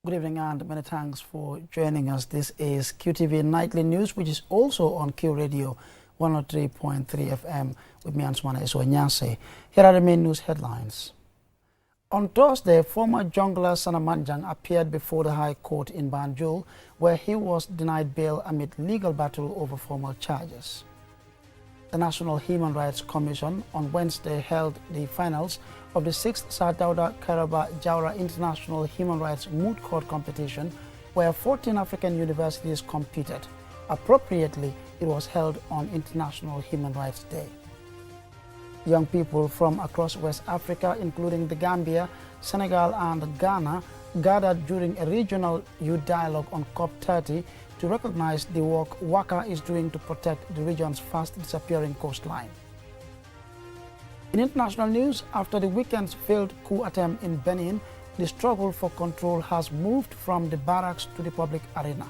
Good evening and many thanks for joining us. This is QTV Nightly News, which is also on Q Radio 103.3 FM with me, Answana Esonyase. Here are the main news headlines. On Thursday, former jungler Sanna Manjang appeared before the High Court in Banjul, where he was denied bail amid legal battle over formal charges. The National Human Rights Commission on Wednesday held the finals of the 6th Sadauda Karaba Jawara International Human Rights Moot Court competition, where 14 African universities competed. Appropriately, it was held on International Human Rights Day. Young people from across West Africa, including the Gambia, Senegal and Ghana, gathered during a regional youth dialogue on COP30 to recognize the work WACA is doing to protect the region's fast disappearing coastline. In international news, after the weekend's failed coup attempt in Benin, the struggle for control has moved from the barracks to the public arena,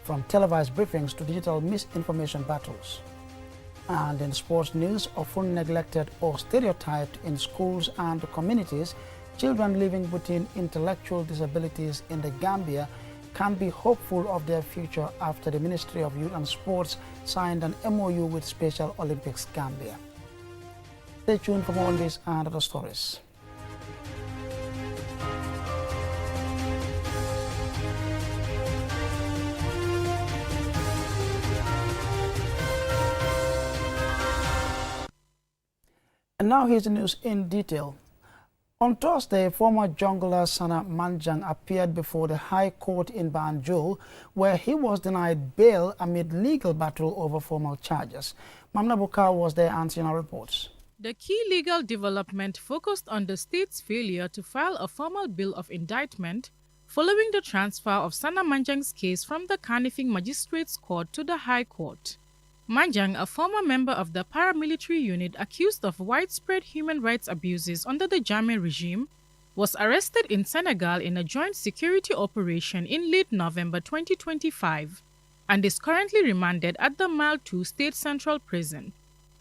from televised briefings to digital misinformation battles. And in sports news, often neglected or stereotyped in schools and communities, children living with intellectual disabilities in the Gambia can be hopeful of their future after the Ministry of Youth and Sports signed an MOU with Special Olympics Gambia. Stay tuned for more on this and other stories. And now here's the news in detail. On Thursday, former jungler Sanna Manjang appeared before the High Court in Banjul, where he was denied bail amid legal battle over formal charges. Mamna Bukar was there answering our reports. The key legal development focused on the state's failure to file a formal bill of indictment following the transfer of Sanna Manjang's case from the Kanifing Magistrates Court to the High Court. Manjang, a former member of the paramilitary unit accused of widespread human rights abuses under the Jammeh regime, was arrested in Senegal in a joint security operation in late November 2025 and is currently remanded at the Mile 2 State Central Prison.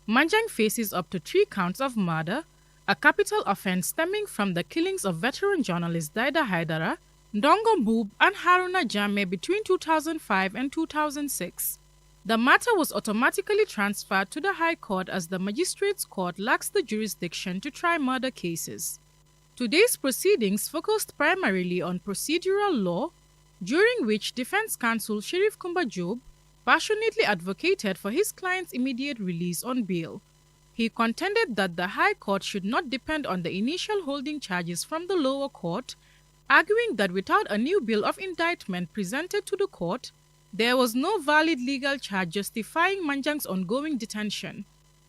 Manjang faces up to 3 counts of murder, a capital offense stemming from the killings of veteran journalist Daida Haidara, Ndongo Mbub and Haruna Jammeh between 2005 and 2006. The matter was automatically transferred to the High Court as the Magistrates Court lacks the jurisdiction to try murder cases. Today's proceedings focused primarily on procedural law, during which Defense Counsel Sheriff Kumba Job passionately advocated for his client's immediate release on bail. He contended that the High Court should not depend on the initial holding charges from the lower court, arguing that without a new bill of indictment presented to the court, there was no valid legal charge justifying Manjang's ongoing detention.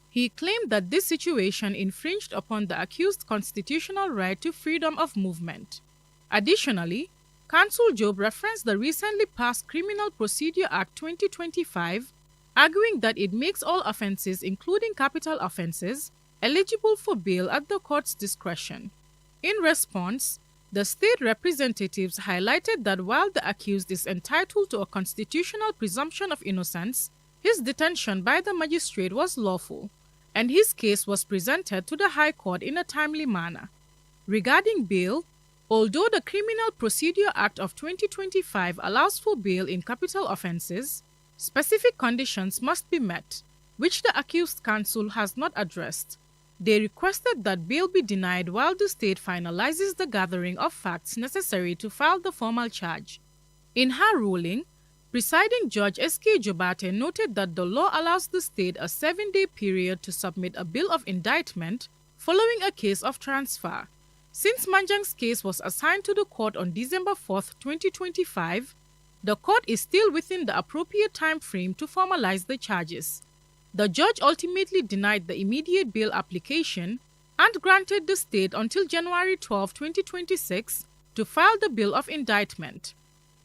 He claimed that this situation infringed upon the accused's constitutional right to freedom of movement. Additionally, Counsel Job referenced the recently passed Criminal Procedure Act 2025, arguing that it makes all offenses, including capital offenses, eligible for bail at the court's discretion. In response, the state representatives highlighted that while the accused is entitled to a constitutional presumption of innocence, his detention by the magistrate was lawful, and his case was presented to the High Court in a timely manner. Regarding bail, although the Criminal Procedure Act of 2025 allows for bail in capital offenses, specific conditions must be met, which the accused counsel has not addressed. They requested that bail be denied while the state finalizes the gathering of facts necessary to file the formal charge. In her ruling, Presiding Judge S.K. Jobate noted that the law allows the state a 7-day period to submit a bill of indictment following a case of transfer. Since Manjang's case was assigned to the court on December 4, 2025, the court is still within the appropriate time frame to formalize the charges. The judge ultimately denied the immediate bail application and granted the state until January 12, 2026 to file the bill of indictment.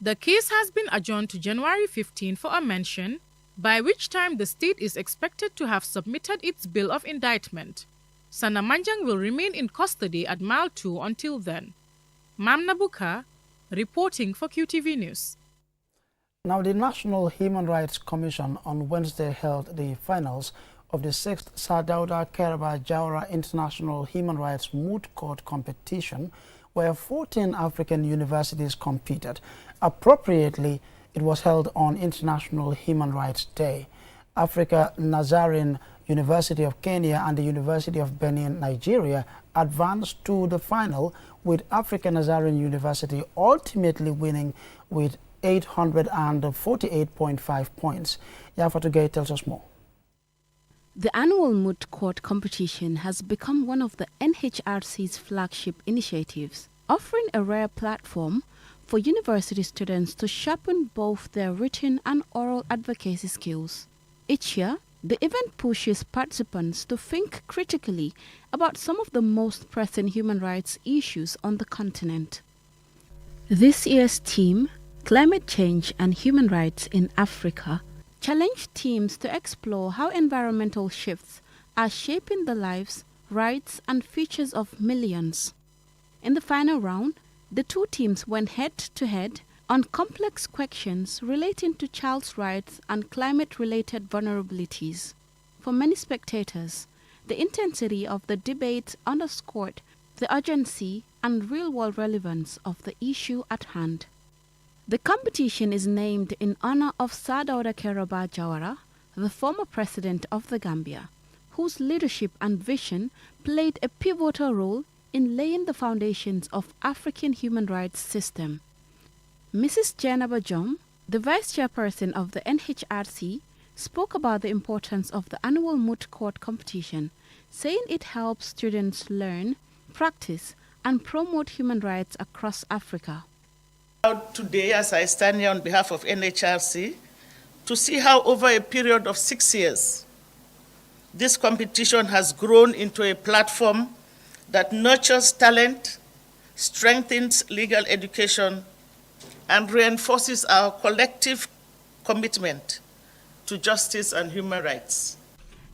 The case has been adjourned to January 15 for a mention, by which time the state is expected to have submitted its bill of indictment. Sanna Manjang will remain in custody at Mile 2 until then. Mamna Bukar, reporting for QTV News. Now, the National Human Rights Commission on Wednesday held the finals of the 6th Sadauda Karaba Jawara International Human Rights Moot Court competition, where 14 African universities competed. Appropriately, it was held on International Human Rights Day. Africa Nazarene University of Kenya and the University of Benin, Nigeria, advanced to the final, with Africa Nazarene University ultimately winning with 848.5 points. Yafa Tugay tells us more. The annual Moot court competition has become one of the NHRC's flagship initiatives, offering a rare platform for university students to sharpen both their written and oral advocacy skills. Each year, the event pushes participants to think critically about some of the most pressing human rights issues on the continent. This year's theme, Climate Change and Human Rights in Africa, challenged teams to explore how environmental shifts are shaping the lives, rights, and futures of millions. In the final round, the two teams went head-to-head on complex questions relating to child's rights and climate-related vulnerabilities. For many spectators, the intensity of the debate underscored the urgency and real-world relevance of the issue at hand. The competition is named in honor of Sir Dawda Kairaba Jawara, the former president of the Gambia, whose leadership and vision played a pivotal role in laying the foundations of African human rights system. Mrs. Janaba Jom, the vice chairperson of the NHRC, spoke about the importance of the annual Moot court competition, saying it helps students learn, practice, and promote human rights across Africa. Today, as I stand here on behalf of NHRC, to see how over a period of 6 years, this competition has grown into a platform that nurtures talent, strengthens legal education, and reinforces our collective commitment to justice and human rights.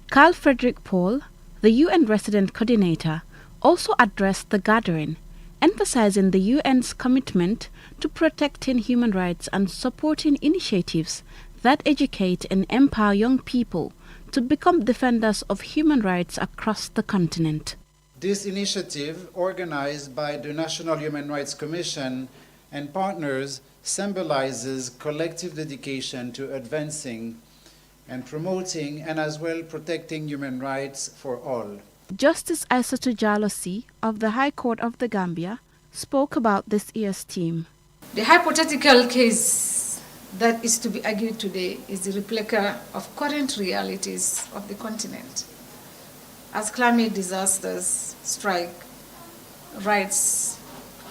Carl Frederick Paul, the UN resident coordinator, also addressed the gathering, emphasizing the UN's commitment to protecting human rights and supporting initiatives that educate and empower young people to become defenders of human rights across the continent. This initiative, organized by the National Human Rights Commission and partners, symbolizes collective dedication to advancing and promoting and as well protecting human rights for all. Justice Aissatou Jallosi of the High Court of the Gambia spoke about this year's theme. The hypothetical case that is to be argued today is the replica of current realities of the continent. As climate disasters strike, rights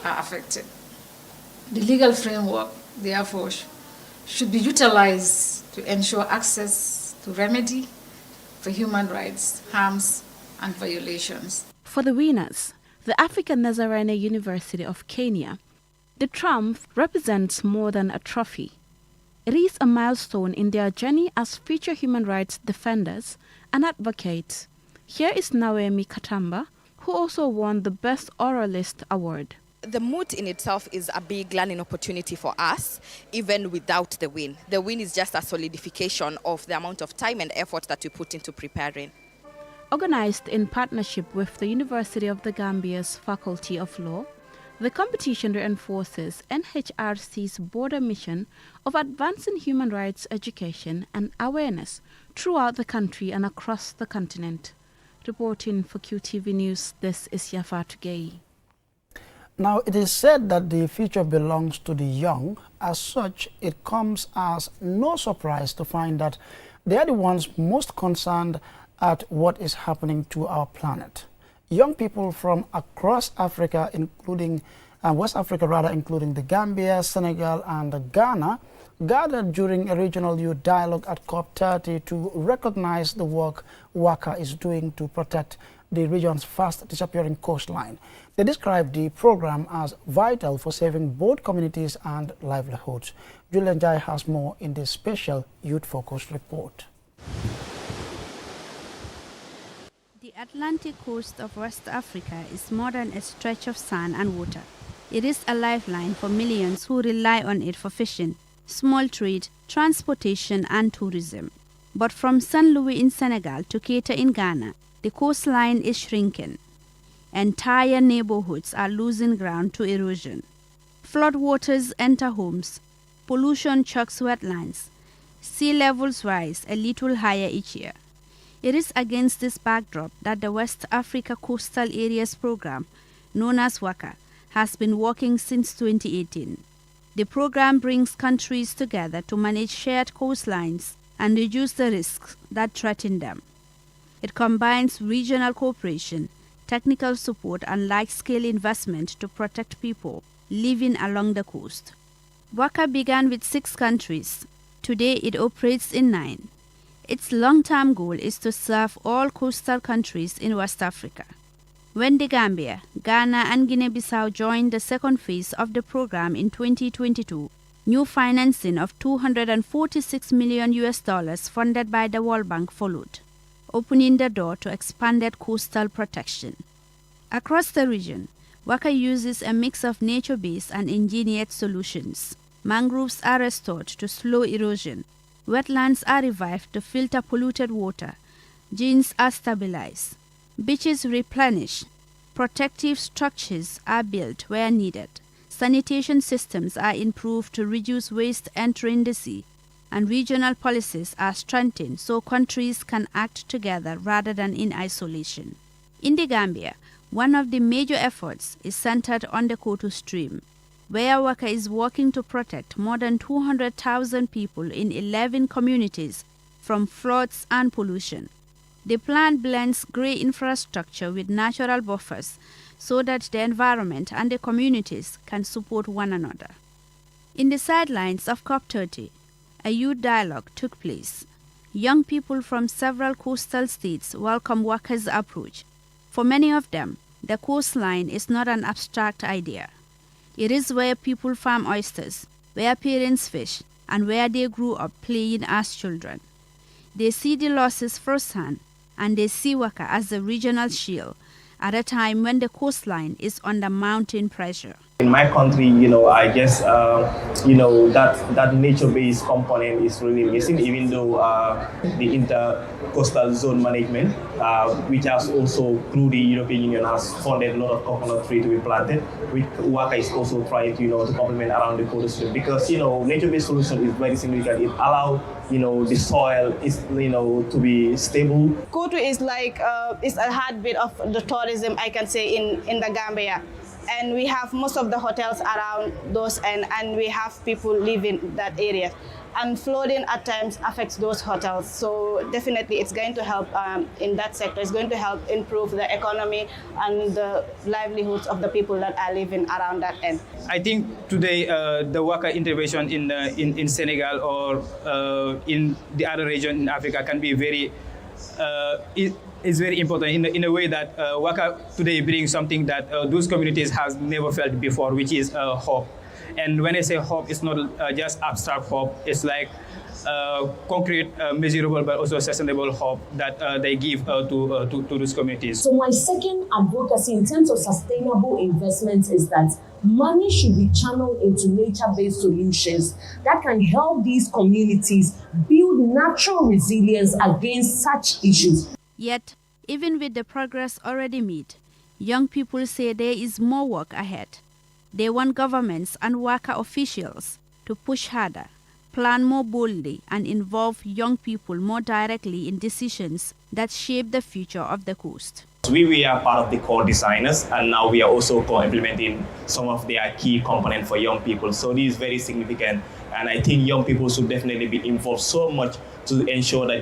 are affected. The legal framework, therefore, should be utilized to ensure access to remedy for human rights harms and violations. For the winners, the African Nazarene University of Kenya, the triumph represents more than a trophy. It is a milestone in their journey as future human rights defenders and advocates. Here is Naomi Katamba, who also won the Best Oralist Award. The Moot in itself is a big learning opportunity for us, even without the win. The win is just a solidification of the amount of time and effort that we put into preparing. Organized in partnership with the University of the Gambia's Faculty of Law, the competition reinforces NHRC's broader mission of advancing human rights education and awareness throughout the country and across the continent. Reporting for QTV News, this is Yafa Tugay. Now, it is said that the future belongs to the young. As such, it comes as no surprise to find that they are the ones most concerned at what is happening to our planet. Young people from across Africa, including West Africa, including the Gambia, Senegal, and Ghana, gathered during a regional youth dialogue at COP30 to recognize the work WACA is doing to protect the region's fast disappearing coastline. They described the program as vital for saving both communities and livelihoods. Julian Jai has more in this special youth-focused report. The Atlantic coast of West Africa is more than a stretch of sand and water. It is a lifeline for millions who rely on it for fishing, small trade, transportation, and tourism. But from Saint Louis in Senegal to Keita in Ghana, the coastline is shrinking. Entire neighborhoods are losing ground to erosion. Floodwaters enter homes. Pollution chokes wetlands. Sea levels rise a little higher each year. It is against this backdrop that the West Africa Coastal Areas Program, known as WACA, has been working since 2018. The program brings countries together to manage shared coastlines and reduce the risks that threaten them. It combines regional cooperation, technical support, and large-scale investment to protect people living along the coast. WACA began with 6 countries. Today it operates in 9. Its long-term goal is to serve all coastal countries in West Africa. When the Gambia, Ghana, and Guinea-Bissau joined the second phase of the program in 2022, new financing of $246 million funded by the World Bank followed, opening the door to expanded coastal protection. Across the region, WACA uses a mix of nature-based and engineered solutions. Mangroves are restored to slow erosion. Wetlands are revived to filter polluted water. Dunes are stabilized. Beaches replenished. Protective structures are built where needed. Sanitation systems are improved to reduce waste entering the sea. And regional policies are strengthened so countries can act together rather than in isolation. In the Gambia, one of the major efforts is centered on the Kotu Stream, where WACA is working to protect more than 200,000 people in 11 communities from floods and pollution. The plan blends grey infrastructure with natural buffers so that the environment and the communities can support one another. In the sidelines of COP30, a youth dialogue took place. Young people from several coastal states welcome WACA's approach. For many of them, the coastline is not an abstract idea. It is where people farm oysters, where parents fish, and where they grew up playing as children. They see the losses firsthand, and they see WACA as a regional shield at a time when the coastline is under mounting pressure. In my country, I guess, that nature-based component is really missing, even though the intercoastal zone management, which has also, through the European Union, has funded a lot of coconut tree to be planted, which WACA is also trying to complement around the coastal stream. Because, nature-based solution is very significant. It allows, the soil is, to be stable. Kotu is like, it's a heartbeat of the tourism, I can say, in the Gambia. And we have most of the hotels around those, and we have people living in that area. And flooding at times affects those hotels. So definitely it's going to help in that sector. It's going to help improve the economy and the livelihoods of the people that are living around that end. I think today the WACA intervention in Senegal or in the other region in Africa can be very is very important in a way that WACA today brings something that those communities have never felt before, which is hope. And when I say hope, it's not just abstract hope. It's like concrete, measurable, but also sustainable hope that they give to those communities. So my second advocacy in terms of sustainable investments is that money should be channeled into nature-based solutions that can help these communities build natural resilience against such issues. Yet, even with the progress already made, young people say there is more work ahead. They want governments and WACA officials to push harder, plan more boldly, and involve young people more directly in decisions that shape the future of the coast. We are part of the core designers, and now we are also co-implementing some of their key components for young people. So this is very significant, and I think young people should definitely be involved so much to ensure that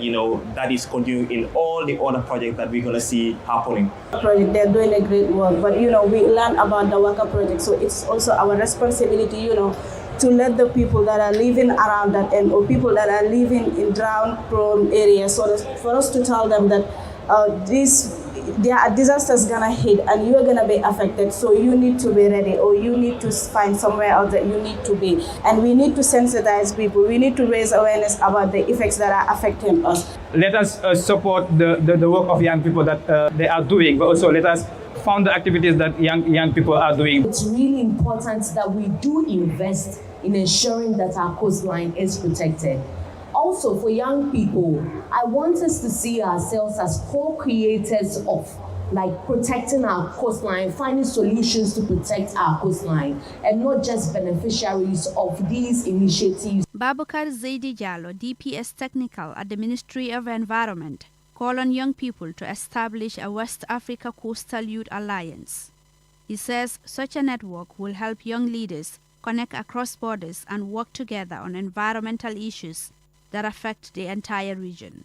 that is continuing in all the other projects that we're going to see happening. Project, they're doing a great work, but we learn about the WACA project, so it's also our responsibility, to let the people that are living around that end, or people that are living in drought-prone areas, so for us to tell them that there are disasters gonna hit and you're gonna be affected, so you need to be ready, or you need to find somewhere else that you need to be. And we need to sensitize people. We need to raise awareness about the effects that are affecting us. Let us support the work of young people that they are doing, but also let us fund the activities that young people are doing. It's really important that we do invest in ensuring that our coastline is protected. Also, for young people, I want us to see ourselves as co-creators of like protecting our coastline, finding solutions to protect our coastline, and not just beneficiaries of these initiatives. Babakar Zaidi Jallo, DPS Technical at the Ministry of Environment, called on young people to establish a West Africa Coastal Youth Alliance. He says such a network will help young leaders connect across borders and work together on environmental issues that affect the entire region.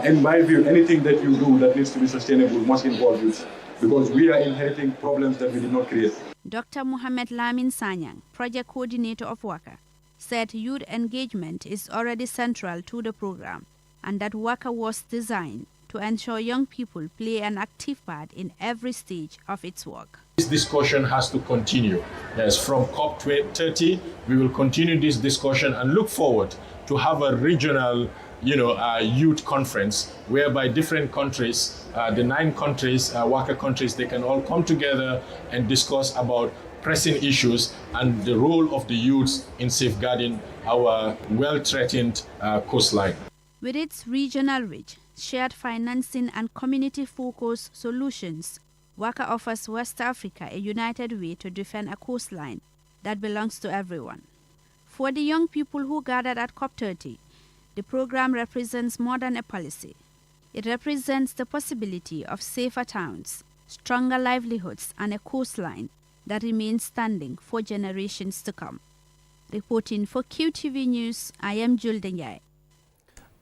In my view, anything that you do that needs to be sustainable must involve youth, because we are inheriting problems that we did not create. Dr. Mohamed Lamin Sanyang, project coordinator of WACA, said youth engagement is already central to the program and that WACA was designed to ensure young people play an active part in every stage of its work. This discussion has to continue. Yes, from COP30, we will continue this discussion and look forward to have a regional youth conference whereby different countries, the 9 countries, WACA countries, they can all come together and discuss about pressing issues and the role of the youths in safeguarding our well-threatened coastline. With its regional reach, shared financing and community-focused solutions, WACA offers West Africa a united way to defend a coastline that belongs to everyone. For the young people who gathered at COP30, the program represents more than a policy. It represents the possibility of safer towns, stronger livelihoods, and a coastline that remains standing for generations to come. Reporting for QTV News, I am Julden Yai.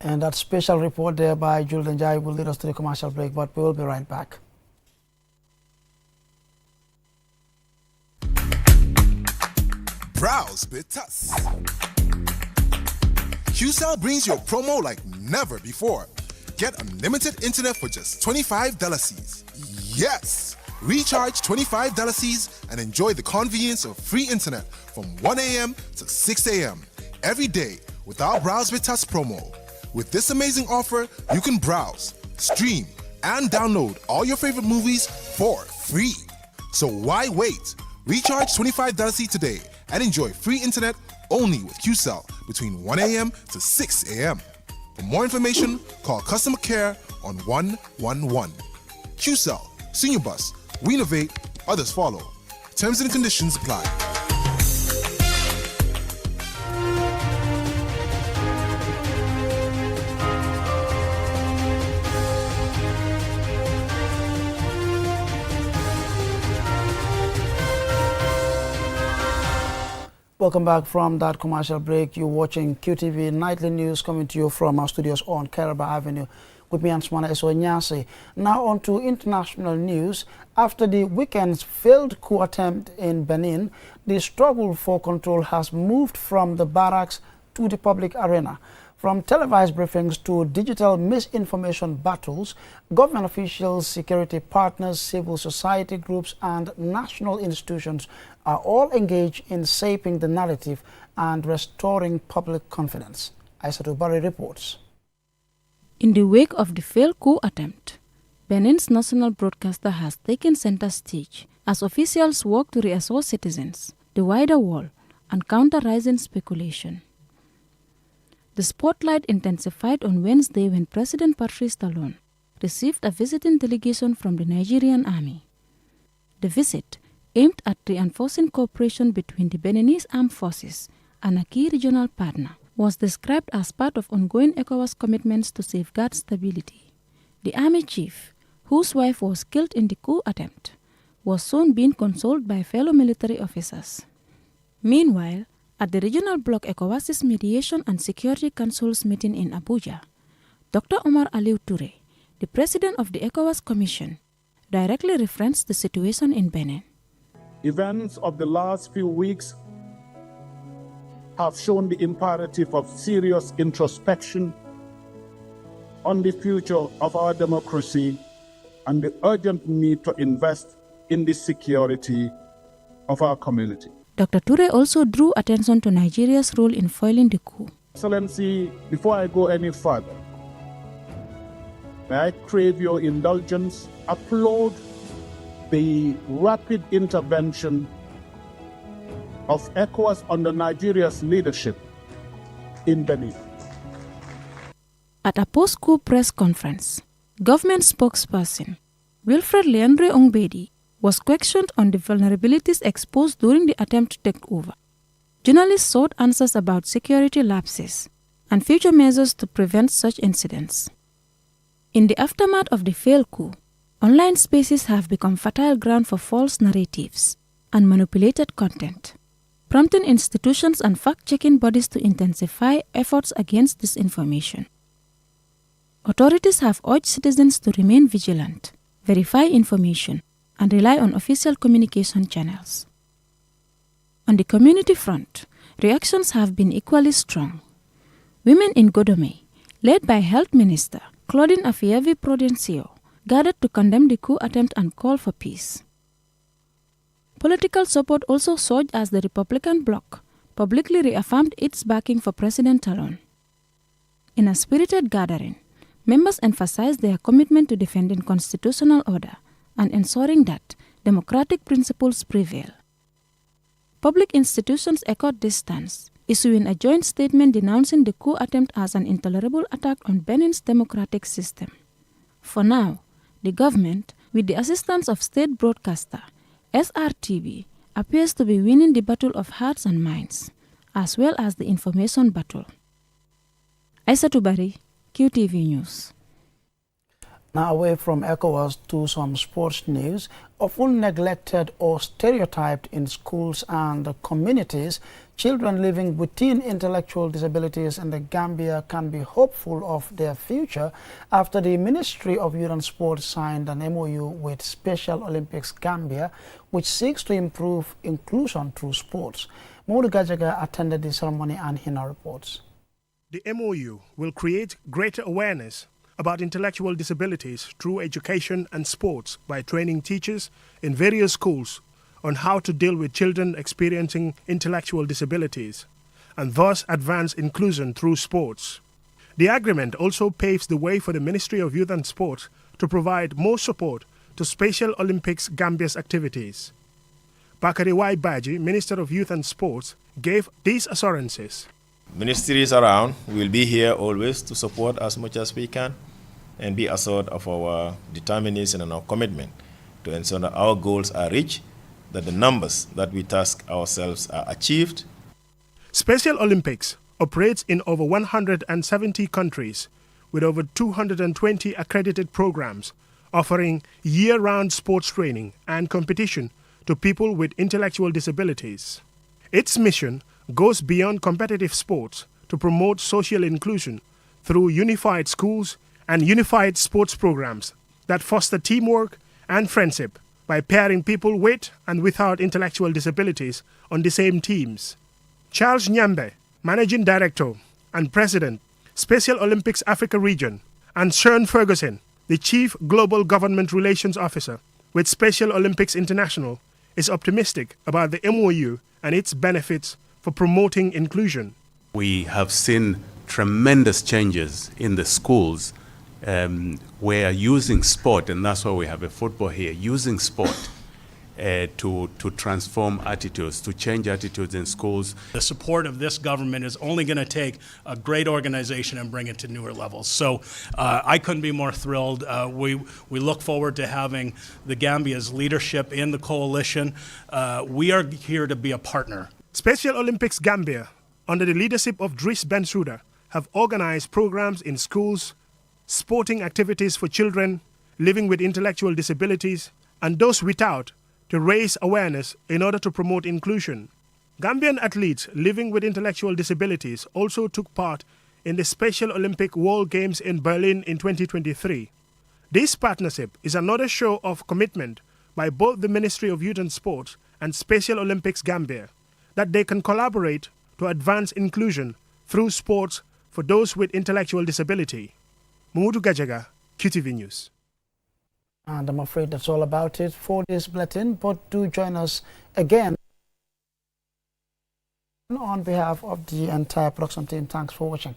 And that special report there by Julden Yai will lead us to the commercial break, but we will be right back. Browse with us. QCell brings you a promo like never before. Get unlimited internet for just $25. Yes! Recharge $25 and enjoy the convenience of free internet from 1 a.m. to 6 a.m. every day with our Browse with Us promo. With this amazing offer, you can browse, stream, and download all your favorite movies for free. So why wait? Recharge $25 today and enjoy free internet only with QCell between 1 a.m. to 6 a.m. For more information, call customer care on 111. QCell, Senior Bus, we innovate, others follow. Terms and conditions apply. Welcome back from that commercial break. You're watching QTV Nightly News coming to you from our studios on Caraba Avenue with me, Answana Esonyase. Now on to international news. After the weekend's failed coup attempt in Benin, the struggle for control has moved from the barracks to the public arena. From televised briefings to digital misinformation battles, government officials, security partners, civil society groups, and national institutions are all engaged in shaping the narrative and restoring public confidence. Aissatou Barry reports. In the wake of the failed coup attempt, Benin's national broadcaster has taken center stage as officials work to reassure citizens, the wider world, and counter rising speculation. The spotlight intensified on Wednesday when President Patrice Talon received a visiting delegation from the Nigerian army. The visit, aimed at reinforcing cooperation between the Beninese armed forces and a key regional partner, was described as part of ongoing ECOWAS commitments to safeguard stability. The army chief, whose wife was killed in the coup attempt, was soon being consoled by fellow military officers. Meanwhile, at the regional bloc ECOWAS's Mediation and Security Council's meeting in Abuja, Dr. Omar Aliou Touré, the president of the ECOWAS Commission, directly referenced the situation in Benin. Events of the last few weeks have shown the imperative of serious introspection on the future of our democracy and the urgent need to invest in the security of our community. Dr. Touré also drew attention to Nigeria's role in foiling the coup. Excellency, before I go any further, may I crave your indulgence, applaud the rapid intervention of ECOWAS under Nigeria's leadership in Benin. At a post-coup press conference, government spokesperson Wilfred Leandre Ongbedi, was questioned on the vulnerabilities exposed during the attempt to take over. Journalists sought answers about security lapses and future measures to prevent such incidents. In the aftermath of the failed coup, online spaces have become fertile ground for false narratives and manipulated content, prompting institutions and fact-checking bodies to intensify efforts against disinformation. Authorities have urged citizens to remain vigilant, verify information, and rely on official communication channels. On the community front, reactions have been equally strong. Women in Godome, led by Health Minister Claudine Afievi Prudencio, gathered to condemn the coup attempt and call for peace. Political support also surged as the Republican bloc publicly reaffirmed its backing for President Talon. In a spirited gathering, members emphasized their commitment to defending constitutional order and ensuring that democratic principles prevail. Public institutions echoed this stance, issuing a joint statement denouncing the coup attempt as an intolerable attack on Benin's democratic system. For now, the government, with the assistance of state broadcaster SRTV, appears to be winning the battle of hearts and minds, as well as the information battle. Aissatou Bari, QTV News. Now away from ECOWAS to some sports news. Often neglected or stereotyped in schools and communities, children living within intellectual disabilities in the Gambia can be hopeful of their future after the Ministry of Youth and Sport signed an MOU with Special Olympics Gambia, which seeks to improve inclusion through sports. Moot Gajaga attended the ceremony and he now reports. The MOU will create greater awareness about intellectual disabilities through education and sports by training teachers in various schools on how to deal with children experiencing intellectual disabilities and thus advance inclusion through sports. The agreement also paves the way for the Ministry of Youth and Sport to provide more support to Special Olympics Gambia's activities. Bakari Baji, Minister of Youth and Sports, gave these assurances. Ministry is around. We'll be here always to support as much as we can and be assured of our determination and our commitment to ensure that our goals are reached, that the numbers that we task ourselves are achieved. Special Olympics operates in over 170 countries with over 220 accredited programs offering year-round sports training and competition to people with intellectual disabilities. Its mission goes beyond competitive sports to promote social inclusion through unified schools and unified sports programs that foster teamwork and friendship by pairing people with and without intellectual disabilities on the same teams. Charles Nyambe, Managing Director and President, Special Olympics Africa Region, and Sean Ferguson, the Chief Global Government Relations Officer with Special Olympics International, is optimistic about the MOU and its benefits for promoting inclusion. We have seen tremendous changes in the schools where using sport, and that's why we have a football here, using sport to transform attitudes, to change attitudes in schools. The support of this government is only going to take a great organization and bring it to newer levels. So I couldn't be more thrilled. We look forward to having the Gambia's leadership in the coalition. We are here to be a partner. Special Olympics Gambia, under the leadership of Driss Bensouda, have organized programs in schools, sporting activities for children living with intellectual disabilities and those without, to raise awareness in order to promote inclusion. Gambian athletes living with intellectual disabilities also took part in the Special Olympic World Games in Berlin in 2023. This partnership is another show of commitment by both the Ministry of Youth and Sport and Special Olympics Gambia that they can collaborate to advance inclusion through sports for those with intellectual disability. Moot Gajaga, QTV News. And I'm afraid that's all about it for this bulletin, but do join us again. On behalf of the entire production team, thanks for watching.